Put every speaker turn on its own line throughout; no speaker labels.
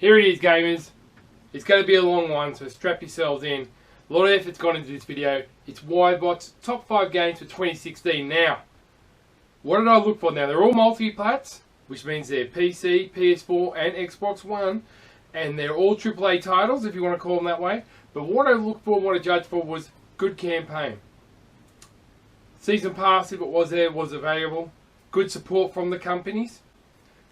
Here it is, gamers. It's going to be a long one, so strap yourselves in. A lot of effort's gone into this video. It's Ybot's top 5 games for 2016. Now, what did I look for? Now, they're all multi-plats, which means they're PC, PS4 and Xbox One. And they're all AAA titles, if you want to call them that way. But what I looked for, what I judged for, was good campaign. Season Pass, if it was there, was available. Good support from the companies.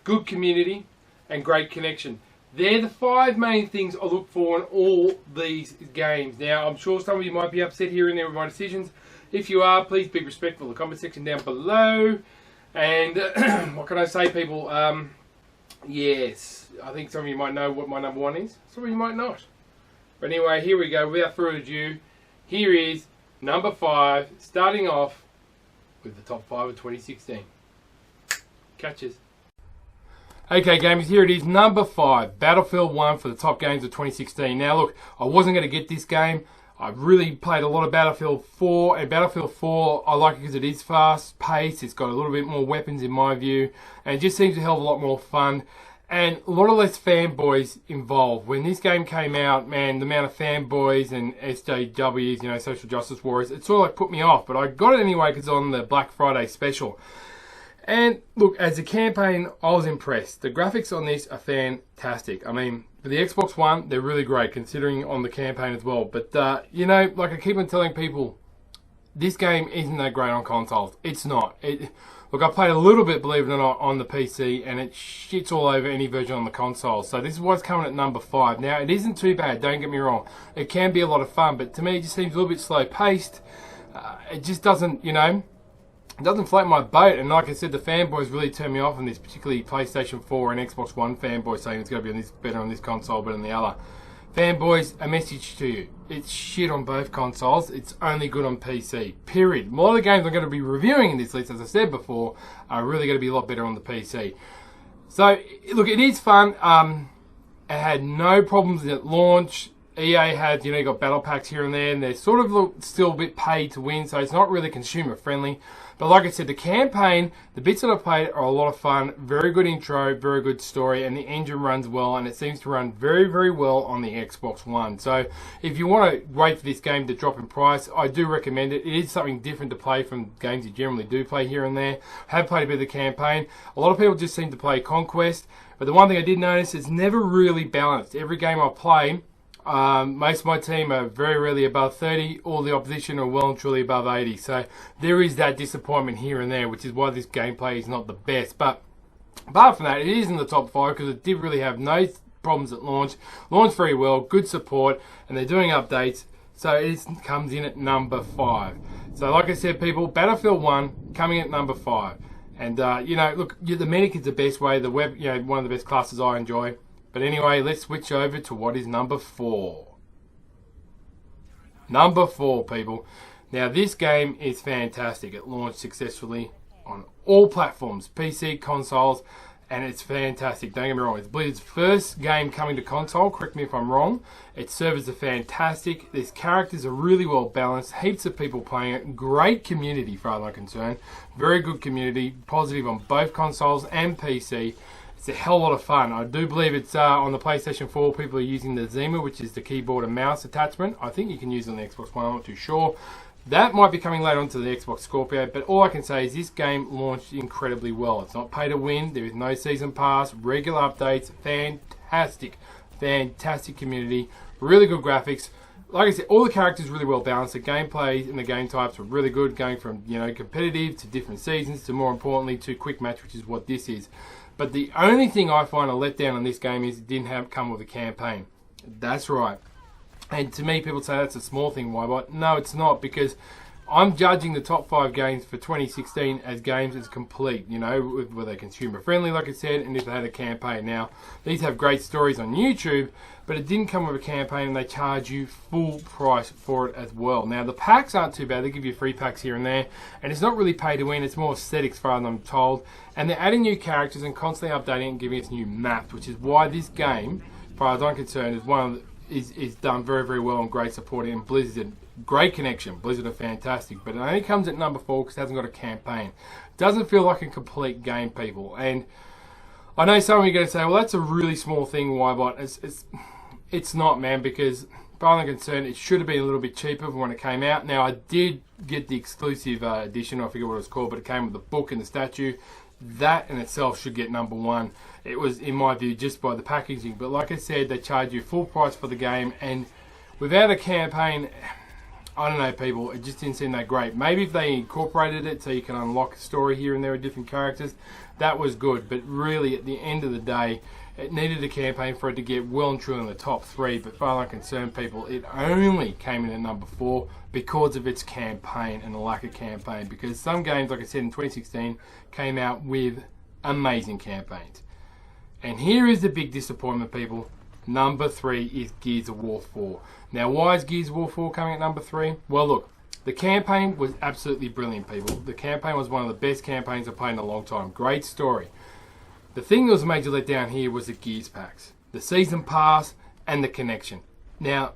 Good community. And great connection. They're the 5 main things I look for in all these games. Now, I'm sure some of you might be upset here and there with my decisions. If you are, please be respectful in the comment section down below. And what can I say, people? Yes, I think some of you might know what my number 1 is. Some of you might not. But anyway, here we go. Without further ado, here is number 5, starting off with the top 5 of 2016. Catches. Okay, gamers, here it is, number 5, Battlefield 1 for the top games of 2016. Now, look, I wasn't going to get this game. I've really played a lot of Battlefield 4, and Battlefield 4, I like it because it is fast-paced. It's got a little bit more weapons in my view, and it just seems a hell of a lot more fun. And a lot of less fanboys involved. When this game came out, man, the amount of fanboys and SJWs, you know, social justice warriors, it sort of like put me off. But I got it anyway because on the Black Friday special. And look, as a campaign, I was impressed. The graphics on this are fantastic. I mean, for the Xbox One, they're really great, considering on the campaign as well. But, you know, like I keep on telling people, this game isn't that great on consoles. It's not. Look, I played a little bit, believe it or not, on the PC, and it shits all over any version on the console. So this is what's coming at number 5. Now, it isn't too bad, don't get me wrong. It can be a lot of fun, but to me, it just seems a little bit slow-paced. It just doesn't, you know, it doesn't float my boat. And like I said, the fanboys really turned me off on this, particularly PlayStation 4 and Xbox One fanboys saying it's going to be better on this console, better than the other. Fanboys, a message to you. It's shit on both consoles. It's only good on PC. Period. A lot of the games I'm going to be reviewing in this list, as I said before, are really going to be a lot better on the PC. So, look, it is fun. It had no problems at launch. EA had, you know, you got battle packs here and there, and they're sort of still a bit paid to win, so it's not really consumer friendly. But like I said, the campaign, the bits that I played are a lot of fun. Very good intro, very good story, and the engine runs well, and it seems to run very, very well on the Xbox One. So if you want to wait for this game to drop in price, I do recommend it. It is something different to play from games you generally do play here and there. I have played a bit of the campaign. A lot of people just seem to play Conquest, but the one thing I did notice is never really balanced. Every game I play, most of my team are very rarely above 30. All the opposition are well and truly above 80. So there is that disappointment here and there, which is why this gameplay is not the best. But apart from that, it is in the top 5 because it did really have no problems at launch. Launched very well, good support, and they're doing updates. So it comes in at number 5. So like I said, people, Battlefield 1 coming at number 5. And, you know, look, the medic is the best way. The web, you know, one of the best classes I enjoy. But anyway, let's switch over to what is number 4. Number 4, people. Now, this game is fantastic. It launched successfully on all platforms, PC, consoles, and it's fantastic. Don't get me wrong. It's Blizzard's first game coming to console. Correct me if I'm wrong. Its servers are fantastic. These characters are really well balanced. Heaps of people playing it. Great community, far as I'm concerned. Very good community. Positive on both consoles and PC. It's a hell of a lot of fun. I do believe it's on the PlayStation 4. People are using the Zima, which is the keyboard and mouse attachment. I think you can use it on the Xbox One. I'm not too sure. That might be coming later onto the Xbox Scorpio. But all I can say is this game launched incredibly well. It's not pay to win. There is no season pass. Regular updates. Fantastic. Fantastic community. Really good graphics. Like I said, all the characters are really well balanced. The gameplay and the game types are really good. Going from, you know, competitive to different seasons to, more importantly, to quick match, which is what this is. But the only thing I find a letdown on this game is it didn't come with a campaign. That's right. And to me, people say that's a small thing, Ybot. No, it's not, because I'm judging the top 5 games for 2016 as games as complete. You know, were they consumer friendly, like I said, and if they had a campaign. Now, these have great stories on YouTube, but it didn't come with a campaign, and they charge you full price for it as well. Now, the packs aren't too bad. They give you free packs here and there, and it's not really pay to win. It's more aesthetics, as far as I'm told. And they're adding new characters and constantly updating and giving us new maps, which is why this game, as far as I'm concerned, is one of the, is done very, very well and great supporting. And Blizzard, great connection. Blizzard are fantastic, but it only comes at number 4 because it hasn't got a campaign. Doesn't feel like a complete game, people. And I know some of you are going to say, well, that's a really small thing, Ybot. It's not, man, because, as far as I'm concerned, it should have been a little bit cheaper when it came out. Now, I did get the exclusive edition, I forget what it was called, but it came with the book and the statue. That in itself should get #1. It was, in my view, just by the packaging. But like I said, they charge you full price for the game, and without a campaign, I don't know, people, it just didn't seem that great. Maybe if they incorporated it so you can unlock a story here and there with different characters, that was good. But really, at the end of the day, it needed a campaign for it to get well and truly in the top 3. But as far as I'm concerned, people, it only came in at #4 because of its campaign and the lack of campaign. Because some games, like I said, in 2016, came out with amazing campaigns. And here is the big disappointment, people. #3 is Gears of War 4. Now, why is Gears of War 4 coming at #3? Well, look, the campaign was absolutely brilliant, people. The campaign was one of the best campaigns I've played in a long time. Great story. The thing that was a major letdown here was the Gears packs, the Season Pass, and the connection. Now,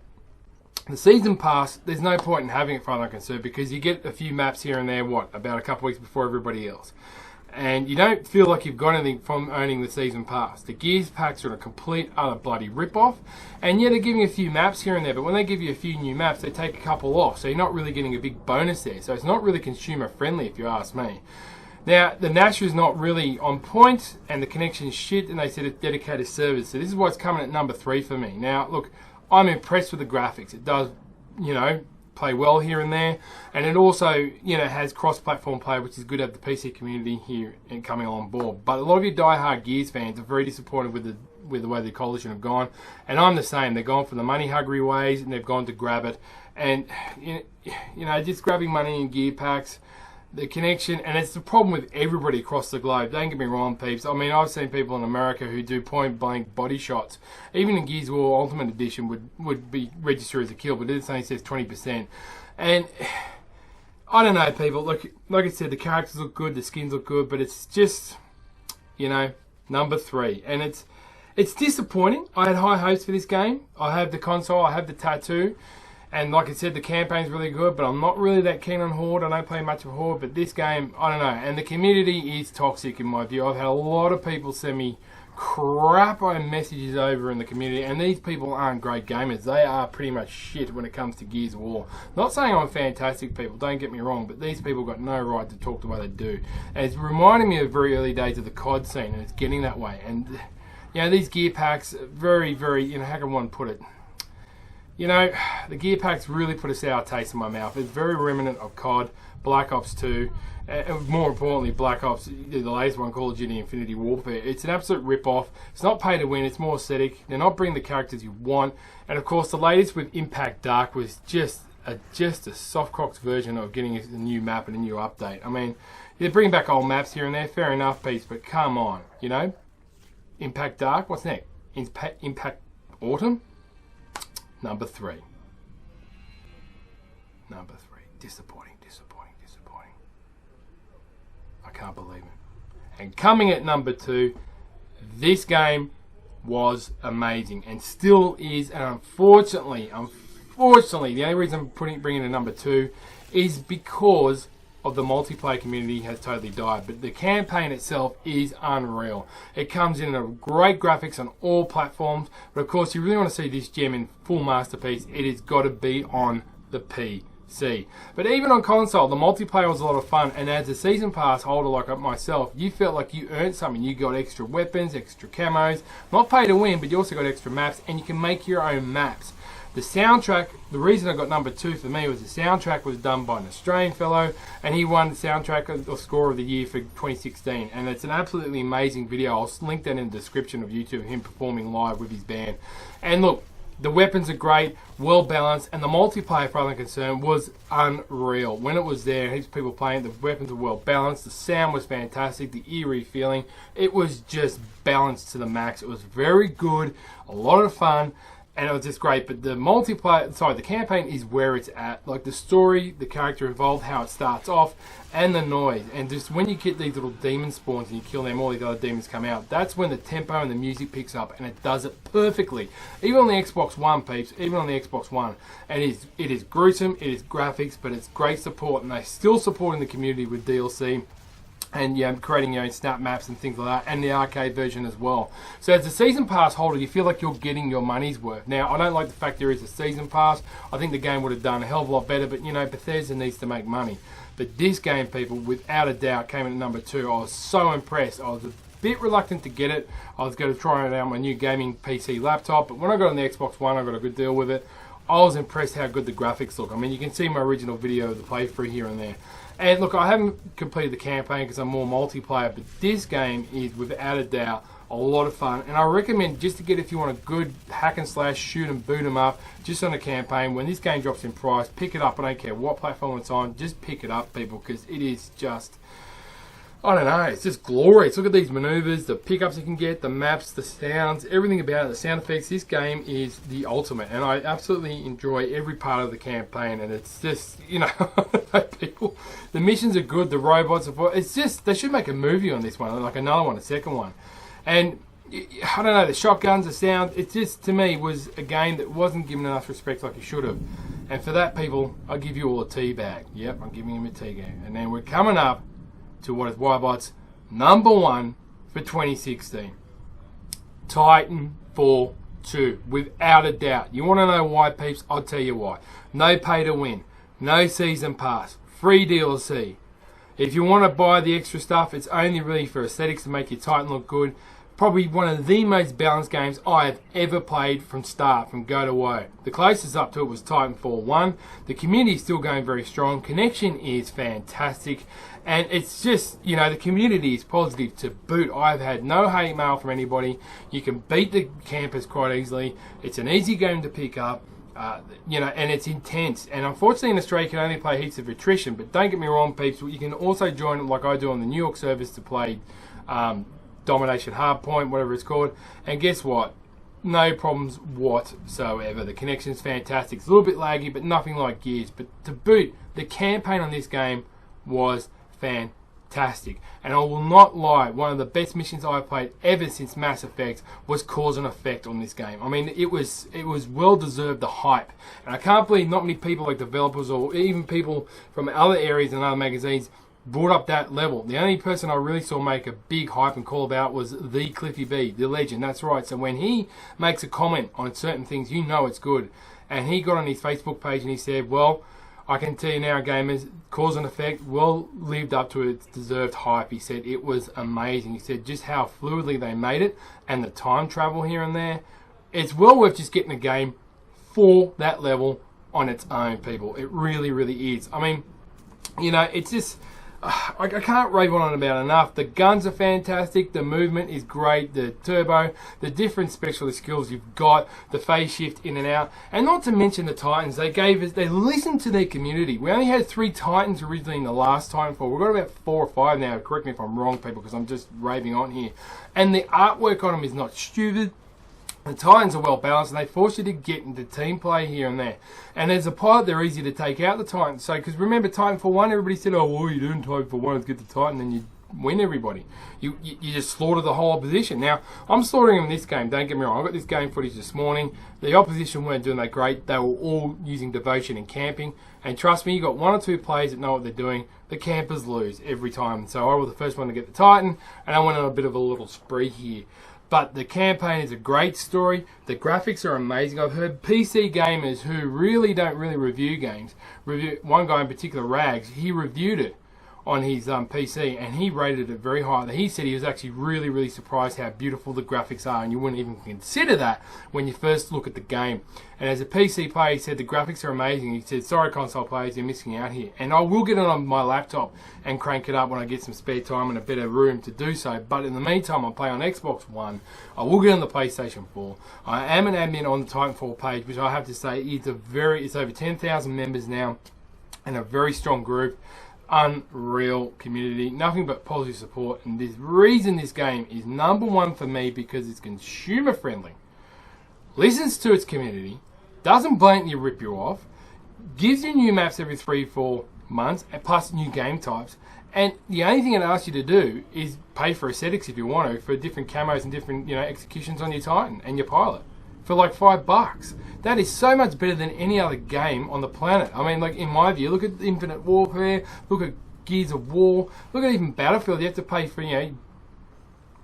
the Season Pass, there's no point in having it, as far as I'm concerned, because you get a few maps here and there, about a couple weeks before everybody else. And you don't feel like you've got anything from owning the Season Pass. The Gears packs are a complete, utter bloody rip-off. And yeah, they're giving a few maps here and there, but when they give you a few new maps, they take a couple off. So you're not really getting a big bonus there. So it's not really consumer-friendly, if you ask me. Now, the Nash is not really on point, and the connection is shit, and they said it's dedicated servers. So this is what's coming at #3 for me. Now, look, I'm impressed with the graphics. It does, play well here and there, and it also, has cross-platform play, which is good to have the PC community here and coming on board. But a lot of you die-hard Gears fans are very disappointed with the way the Coalition have gone, and I'm the same. They've gone for the money-hungry ways, and they've gone to grab it, and just grabbing money in gear packs. The connection, and it's the problem with everybody across the globe. Don't get me wrong, peeps. I mean, I've seen people in America who do point-blank body shots. Even in Gears of War Ultimate Edition would be registered as a kill, but it only says 20%. And I don't know, people. Look, like I said, the characters look good, the skins look good, but it's just, #3. And it's disappointing. I had high hopes for this game. I have the console, I have the tattoo. And like I said, the campaign's really good, but I'm not really that keen on Horde. I don't play much of Horde, but this game, I don't know. And the community is toxic in my view. I've had a lot of people send me crap on messages over in the community, and these people aren't great gamers. They are pretty much shit when it comes to Gears of War. Not saying I'm fantastic, people, don't get me wrong, but these people got no right to talk the way they do. And it's reminding me of very early days of the COD scene, and it's getting that way. And, these gear packs, very, very, how can one put it? The gear packs really put a sour taste in my mouth. It's very remnant of COD, Black Ops 2, and more importantly, Black Ops, the latest one, Call of Duty Infinity Warfare. It's an absolute rip-off. It's not pay to win, it's more aesthetic. They're not bringing the characters you want. And of course, the latest with Impact Dark was just a soft-cocked version of getting a new map and a new update. I mean, they're bringing back old maps here and there, fair enough, peace, but come on, Impact Dark, what's next? Impact Autumn? #3. #3. Disappointing. I can't believe it. And coming at #2, this game was amazing and still is. And unfortunately, the only reason I'm bringing it to #2 is because of the multiplayer community has totally died, but the campaign itself is unreal. It comes in a great graphics on all platforms, but of course, you really want to see this gem in full masterpiece, it has got to be on the PC. But even on console, the multiplayer was a lot of fun, and as a Season Pass holder like myself, you felt like you earned something. You got extra weapons, extra camos, not pay to win, but you also got extra maps, and you can make your own maps. The soundtrack, the reason I got #2 for me was the soundtrack was done by an Australian fellow, and he won the soundtrack or score of the year for 2016. And it's an absolutely amazing video. I'll link that in the description of YouTube, him performing live with his band. And look, the weapons are great, well balanced, and the multiplayer, for I'm concerned, was unreal. When it was there, heaps of people playing, the weapons were well balanced, the sound was fantastic, the eerie feeling, it was just balanced to the max. It was very good, a lot of fun. And it was just great, but the campaign is where it's at. Like the story, the character involved, how it starts off, and the noise. And just when you get these little demon spawns and you kill them, all these other demons come out. That's when the tempo and the music picks up, and it does it perfectly. Even on the Xbox One, peeps, even on the Xbox One. And it is gruesome, it is graphics, but it's great support, and they're still supporting the community with DLC. and creating your own snap maps and things like that, and the arcade version as well. So as a season pass holder, you feel like you're getting your money's worth. Now, I don't like the fact there is a season pass. I think the game would have done a hell of a lot better, but Bethesda needs to make money. But this game, people, without a doubt, came in at number 2. I was so impressed. I was a bit reluctant to get it. I was going to try it out on my new gaming PC laptop, but when I got on the Xbox One, I got a good deal with it. I was impressed how good the graphics look. I mean, you can see my original video of the playthrough here and there. And look, I haven't completed the campaign because I'm more multiplayer, but this game is without a doubt a lot of fun. And I recommend, just to get, if you want a good hack and slash, shoot and boot 'em up, just on a campaign, when this game drops in price, pick it up. I don't care what platform it's on, just pick it up, people, because it is just, I don't know, it's just glorious. Look at these maneuvers, the pickups you can get, the maps, the sounds, everything about it, the sound effects. This game is the ultimate, and I absolutely enjoy every part of the campaign. And it's just, people, the missions are good, the robots are, it's just, they should make a movie on this one, like another one, a second one. And I don't know, the shotguns, the sound, it just, to me, was a game that wasn't given enough respect like it should have. And for that, people, I'll give you all a tea bag. Yep, I'm giving him a tea bag. And then we're coming up to what is Ybot's number 1 for 2016. Titanfall 2, without a doubt. You want to know why, peeps? I'll tell you why. No pay to win, no season pass, free DLC. If you want to buy the extra stuff, it's only really for aesthetics to make your Titan look good. Probably one of the most balanced games I have ever played from start, from go to woe. The closest up to it was Titanfall 1. The community is still going very strong. Connection is fantastic. And it's just, the community is positive to boot. I've had no hate mail from anybody. You can beat the campers quite easily. It's an easy game to pick up. And it's intense. And unfortunately in Australia you can only play heaps of attrition. But don't get me wrong, peeps. You can also join, like I do on the New York servers, to play Domination Hardpoint, whatever it's called. And guess what? No problems whatsoever. The connection's fantastic. It's a little bit laggy, but nothing like Gears. But to boot, the campaign on this game was fantastic. And I will not lie, one of the best missions I've played ever since Mass Effect was Cause and Effect on this game. I mean, it was well deserved, the hype. And I can't believe not many people, like developers or even people from other areas and other magazines, brought up that level. The only person I really saw make a big hype and call about was the Cliffy B, the legend. That's right. So when he makes a comment on certain things, you know it's good. And he got on his Facebook page and he said, well, I can tell you now, gamers, Cause and Effect well lived up to its deserved hype. He said it was amazing. He said just how fluidly they made it, and the time travel here and there. It's well worth just getting a game for that level on its own, people. It really, really is. I mean, it's just, I can't rave on about it enough. The guns are fantastic. The movement is great. The turbo, the different specialist skills you've got, the phase shift in and out, and not to mention the Titans. They listened to their community. We only had 3 Titans originally in the last Titanfall. We've got about 4 or 5 now. Correct me if I'm wrong, people, because I'm just raving on here. And the artwork on them is not stupid. The Titans are well balanced, and they force you to get into team play here and there. And as a pilot, they're easy to take out, the Titans. So, because remember, Titanfall 1, everybody said, oh, well, you doing Titanfall 1 is get the Titan, and you win everybody. You just slaughter the whole opposition. Now, I'm slaughtering them in this game, don't get me wrong. I got this game footage this morning. The opposition weren't doing that great. They were all using devotion and camping. And trust me, you got 1 or 2 players that know what they're doing. The campers lose every time. So I was the first one to get the Titan, and I went on a bit of a little spree here. But the campaign is a great story. The graphics are amazing. I've heard PC gamers who really don't review games. One guy in particular, Rags, he reviewed it on his PC, and he rated it very highly. He said he was actually really surprised how beautiful the graphics are, and you wouldn't even consider that when you first look at the game. And as a PC player, he said the graphics are amazing. He said, sorry console players, you're missing out here. And I will get it on my laptop and crank it up when I get some spare time and a better room to do so. But in the meantime, I'll play on Xbox One. I will get on the PlayStation 4. I am an admin on the Titanfall page, which I have to say it's over 10,000 members now, and a very strong group. Unreal community, nothing but positive support, and the reason this game is number 1 for me because it's consumer friendly, listens to its community, doesn't blatantly rip you off, gives you new maps every 3-4 months, and plus new game types, and the only thing it asks you to do is pay for aesthetics if you want to, for different camos and different executions on your Titan and your pilot for like $5. That is so much better than any other game on the planet. I mean, like, in my view, look at Infinite Warfare, look at Gears of War. Look at even Battlefield. You have to pay for, you know,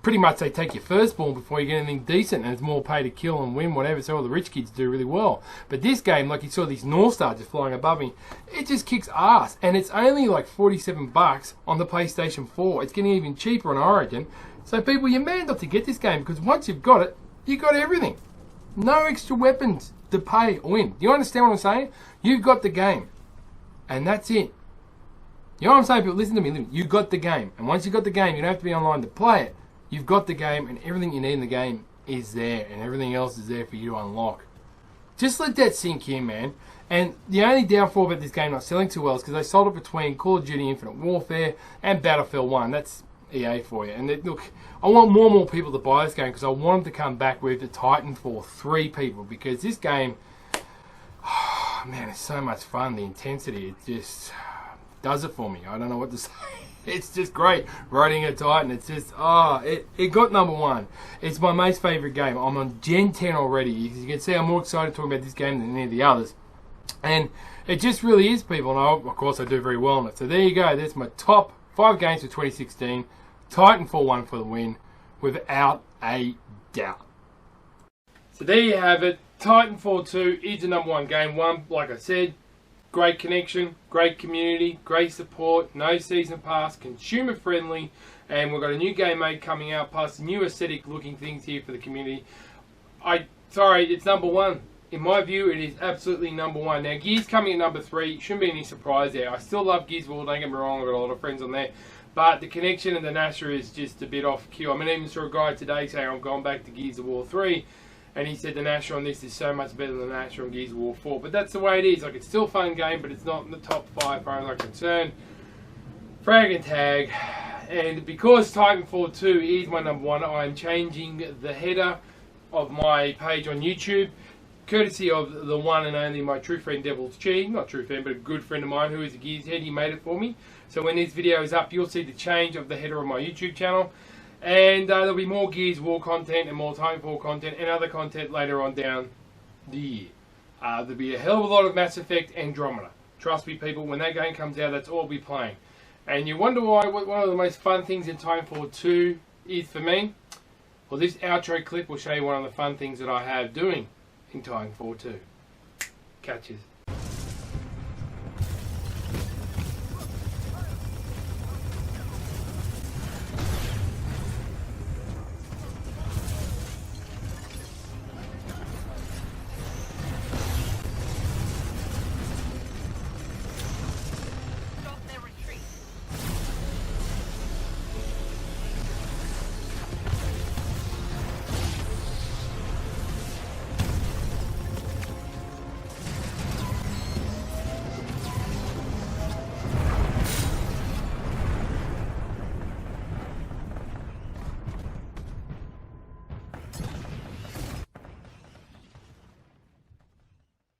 pretty much they take your firstborn before you get anything decent, and it's more pay to kill and win, whatever, so all the rich kids do really well. But this game, like you saw these North Stars just flying above me, it just kicks ass, and it's only like $47 on the PlayStation 4. It's getting even cheaper on Origin. So people, you're mad not to get this game, because once you've got it, you got everything. No extra weapons to pay or win. Do you understand what I'm saying? You've got the game, and that's it. You know what I'm saying, people? Listen to me. You got the game, and once you got the game, you don't have to be online to play it. You've got the game, and everything you need in the game is there, and everything else is there for you to unlock. Just let that sink in, man. And the only downfall about this game not selling too well is because they sold it between Call of Duty Infinite Warfare and Battlefield 1. That's EA for you. And look, I want more and more people to buy this game because I want them to come back with the Titanfall 3 people, because this game, oh, man, it's so much fun. The intensity, it just does it for me. I don't know what to say. It's just great riding a Titan. It's just, it got #1. It's my most favourite game. I'm on Gen 10 already. You can see I'm more excited talking about this game than any of the others. And it just really is, people. And of course, I do very well on it. So there you go. That's my top 5 games for 2016. Titanfall 1 for the win, without a doubt. So there you have it. Titanfall 2 is the #1 game. One, like I said, great connection, great community, great support, no season pass, consumer friendly, and we've got a new game mode coming out, plus new aesthetic looking things here for the community. Sorry, it's #1. In my view, it is absolutely #1. Now, Gears coming at #3, shouldn't be any surprise there. I still love Gears of War, don't get me wrong, I've got a lot of friends on there, but the connection and the Nasher is just a bit off cue. I mean, even saw a guy today saying I'm going back to Gears of War 3, and he said the Nasher on this is so much better than the Nasher on Gears of War 4. But that's the way it is. Like, it's still a fun game, but it's not in the top 5 as far as I'm concerned. Frag and tag. And because Titanfall 2 is my #1, I'm changing the header of my page on YouTube, courtesy of the one and only my true friend Devil's Chi. Not true friend, but a good friend of mine who is a Gears head. He made it for me. So when this video is up, you'll see the change of the header of my YouTube channel. And there'll be more Gears War content and more Titanfall content and other content later on down the year. There'll be a hell of a lot of Mass Effect Andromeda. Trust me, people, when that game comes out, that's all I'll be playing. And you wonder why one of the most fun things in Titanfall 2 is for me? Well, this outro clip will show you one of the fun things that I have doing in Titanfall 2. Catches.